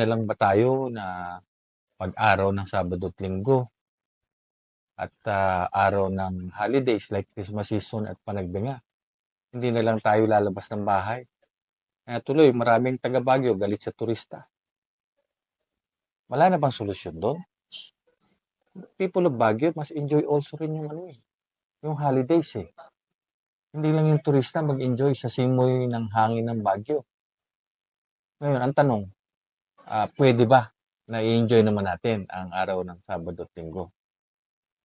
Na lang ba tayo na pag-araw ng Sabado at Linggo at araw ng holidays like Christmas season at Panagbenga, hindi na lang tayo lalabas ng bahay. Kaya tuloy, maraming taga Baguio galit sa turista. Wala na bang solusyon doon? People of Baguio must enjoy also rin yung yung holidays eh. Hindi lang yung turista mag-enjoy sa simoy ng hangin ng Baguio. Ngayon, ang tanong, pwede ba na i-enjoy naman natin ang araw ng Sabado at Linggo?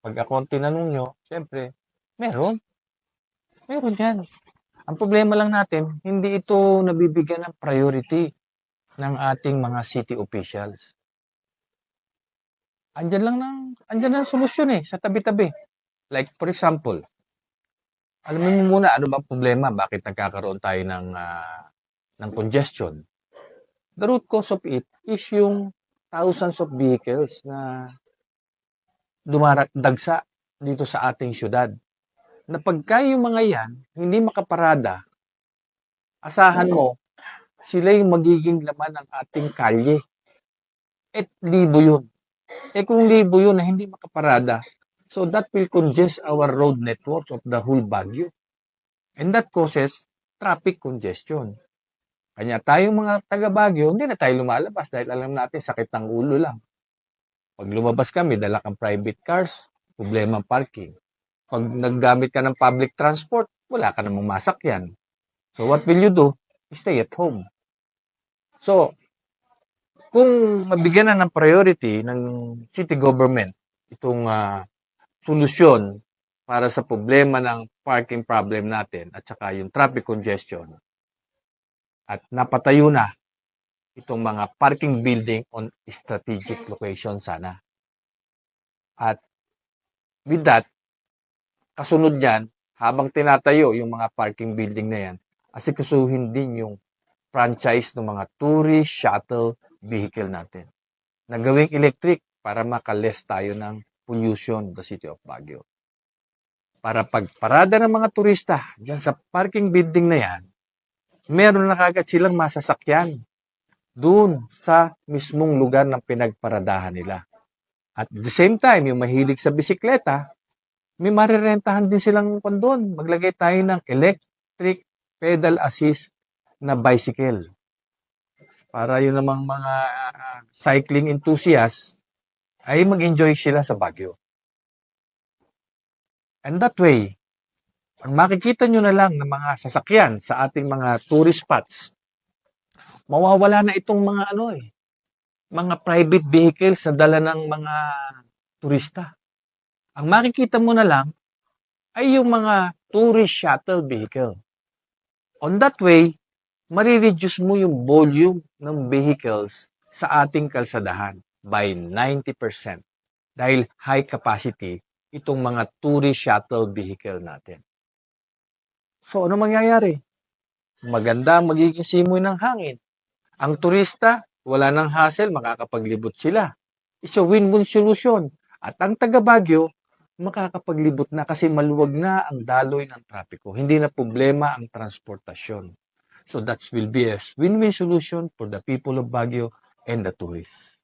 Pag ako ang tinanong nyo, siyempre, meron. Meron yan. Ang problema lang natin, hindi ito nabibigyan ng priority ng ating mga city officials. Andyan lang ang solusyon eh, sa tabi-tabi. Like, for example, alamin mo muna ano bang problema, bakit nagkakaroon tayo ng congestion. The root cause of it is yung thousands of vehicles na dagsa dito sa ating syudad. Na pagka yung mga yan, hindi makaparada, asahan mo, sila yung magiging laman ng ating kalye. At libo yun. Kung libo yun na hindi makaparada, so that will congest our road networks of the whole Baguio. And that causes traffic congestion. Kanya tayong mga taga Baguio, hindi na tayo lumalabas dahil alam natin sakit ng ulo lang. Pag lumabas kami, dala kang private cars, problema parking. Pag naggamit ka ng public transport, wala ka namang masakyan. So what will you do? Stay at home. So, kung mabigyan na ng priority ng city government itong solusyon para sa problema ng parking problem natin at saka yung traffic congestion at napatayo na itong mga parking building on strategic location sana. At with that, kasunod yan, habang tinatayo yung mga parking building na yan, asikasuhin din yung franchise ng mga tourist shuttle vehicle natin na gawing electric para makaless tayo ng pollution the city of Baguio. Para pagparada ng mga turista dyan sa parking building na yan, meron na kagad silang masasakyan doon sa mismong lugar ng pinagparadahan nila. At the same time, yung mahilig sa bisikleta, may marirentahan din silang doon. Maglagay tayo ng electric pedal assist na bicycle. Para yun namang mga cycling enthusiasts ay mag-enjoy sila sa Baguio. And that way, ang makikita nyo na lang ng mga sasakyan sa ating mga tourist spots, mawawala na itong mga mga private vehicles na dala ng mga turista. Ang makikita mo na lang ay yung mga tourist shuttle vehicle. On that way, marireduce mo yung volume ng vehicles sa ating kalsadahan by 90% dahil high capacity itong mga tourist shuttle vehicle natin. So, ano mangyayari? Maganda ang magiging simoy ng hangin. Ang turista, wala nang hassle, makakapaglibot sila. It's a win-win solution. At ang taga Baguio, makakapaglibot na kasi maluwag na ang daloy ng trapiko. Hindi na problema ang transportasyon. So that will be a win-win solution for the people of Baguio and the tourists.